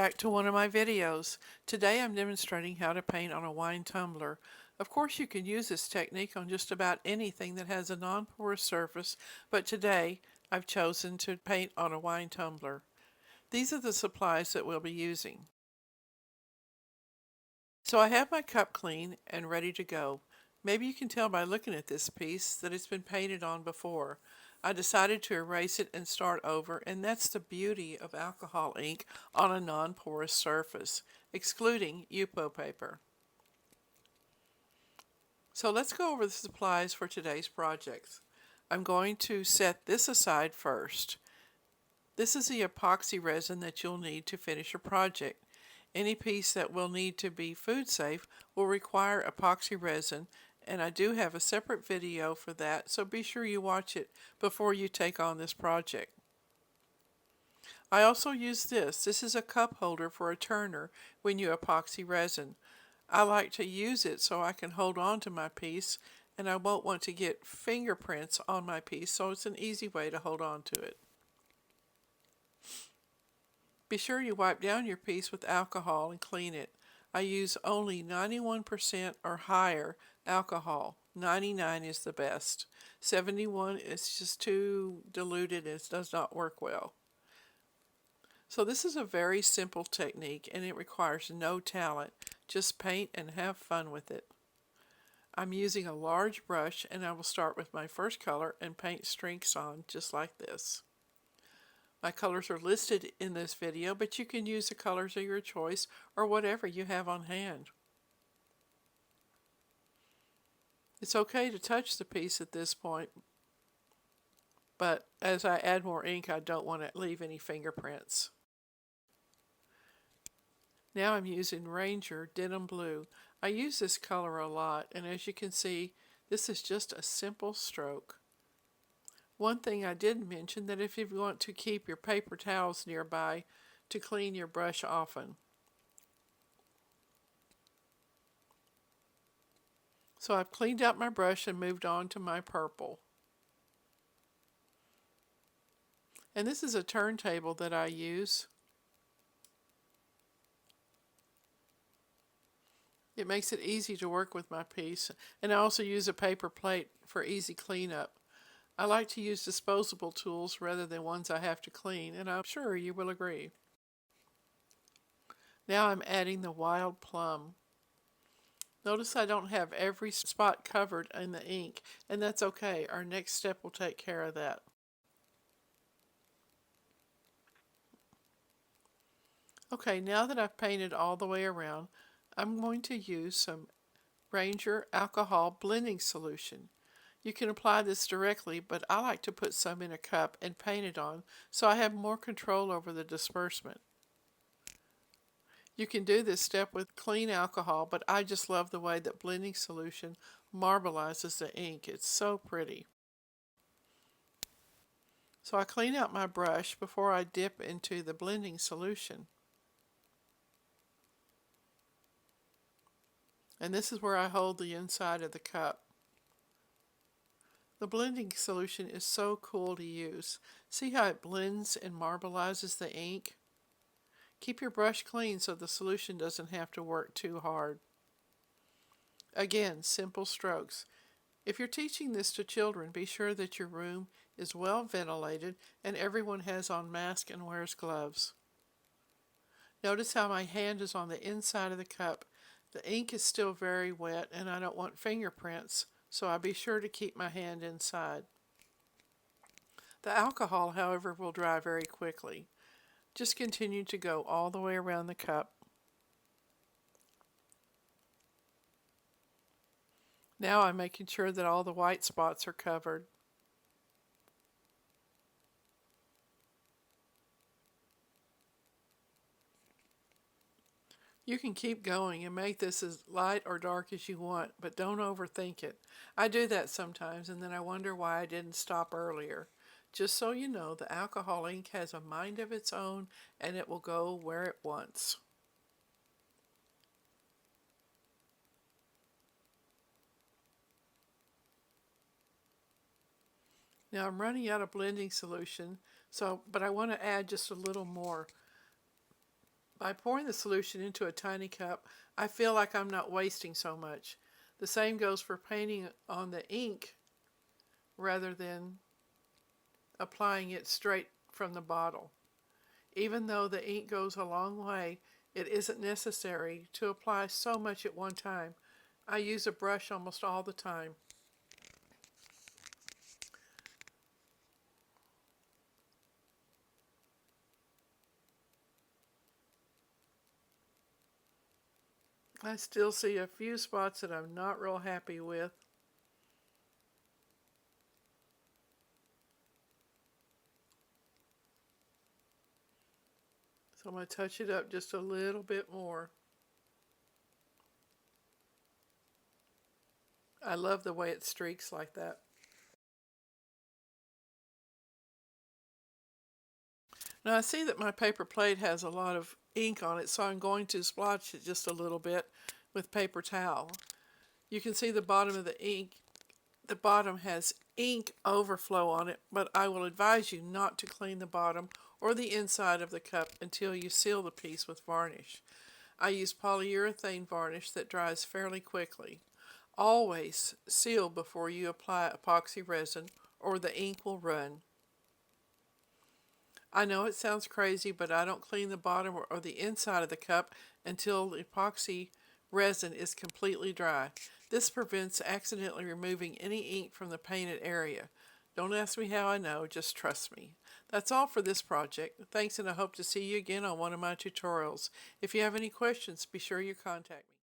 back to one of my videos. Today I'm demonstrating how to paint on a wine tumbler. Of course you can use this technique on just about anything that has a non-porous surface, but today I've chosen to paint on a wine tumbler. These are the supplies that we'll be using. So I have my cup clean and ready to go. Maybe you can tell by looking at this piece that it's been painted on before. I decided to erase it and start over, and that's the beauty of alcohol ink on a non-porous surface, excluding Yupo paper. So let's go over the supplies for today's projects. I'm going to set this aside first. This is the epoxy resin that you'll need to finish your project. Any piece that will need to be food safe will require epoxy resin, and I do have a separate video for that, so be sure you watch it before you take on this project. I also use this. This is a cup holder for a turner when you epoxy resin. I like to use it so I can hold on to my piece, and I won't want to get fingerprints on my piece, so it's an easy way to hold on to it. Be sure you wipe down your piece with alcohol and clean it. I use only 91% or higher alcohol. 99 is the best. 71 is just too diluted and it does not work well. So this is a very simple technique and it requires no talent. Just paint and have fun with it. I'm using a large brush and I will start with my first color and paint streaks on just like this. My colors are listed in this video, but you can use the colors of your choice or whatever you have on hand. It's okay to touch the piece at this point, but as I add more ink, I don't want to leave any fingerprints. Now I'm using Ranger Denim Blue. I use this color a lot, and as you can see, this is just a simple stroke. One thing I didn't mention, that if you want to keep your paper towels nearby to clean your brush often. So I've cleaned out my brush and moved on to my purple. And this is a turntable that I use. It makes it easy to work with my piece, and I also use a paper plate for easy cleanup. I like to use disposable tools rather than ones I have to clean, and I'm sure you will agree. Now I'm adding the wild plum. Notice I don't have every spot covered in the ink, and that's okay. Our next step will take care of that. Okay, now that I've painted all the way around, I'm going to use some Ranger alcohol blending solution. You can apply this directly, but I like to put some in a cup and paint it on so I have more control over the disbursement. You can do this step with clean alcohol, but I just love the way that blending solution marbleizes the ink. It's so pretty. So I clean out my brush before I dip into the blending solution. And this is where I hold the inside of the cup. The blending solution is so cool to use. See how it blends and marbleizes the ink? Keep your brush clean so the solution doesn't have to work too hard. Again, simple strokes. If you're teaching this to children, be sure that your room is well ventilated and everyone has on masks and wears gloves. Notice how my hand is on the inside of the cup. The ink is still very wet and I don't want fingerprints, so I'll be sure to keep my hand inside. The alcohol, however, will dry very quickly. Just continue to go all the way around the cup. Now I'm making sure that all the white spots are covered. You can keep going and make this as light or dark as you want, but don't overthink it. I do that sometimes and then I wonder why I didn't stop earlier. Just so you know, the alcohol ink has a mind of its own and it will go where it wants. Now I'm running out of blending solution, but I want to add just a little more. By pouring the solution into a tiny cup, I feel like I'm not wasting so much. The same goes for painting on the ink rather than applying it straight from the bottle. Even though the ink goes a long way, it isn't necessary to apply so much at one time. I use a brush almost all the time. I still see a few spots that I'm not real happy with. So I'm going to touch it up just a little bit more. I love the way it streaks like that. Now I see that my paper plate has a lot of ink on it, so I'm going to splotch it just a little bit with paper towel. You can see the bottom of the ink. The bottom has ink overflow on it, but I will advise you not to clean the bottom or the inside of the cup until you seal the piece with varnish. I use polyurethane varnish that dries fairly quickly. Always seal before you apply epoxy resin or the ink will run. I know it sounds crazy, but I don't clean the bottom or the inside of the cup until the epoxy resin is completely dry. This prevents accidentally removing any ink from the painted area. Don't ask me how I know, just trust me. That's all for this project. Thanks, and I hope to see you again on one of my tutorials. If you have any questions, be sure you contact me.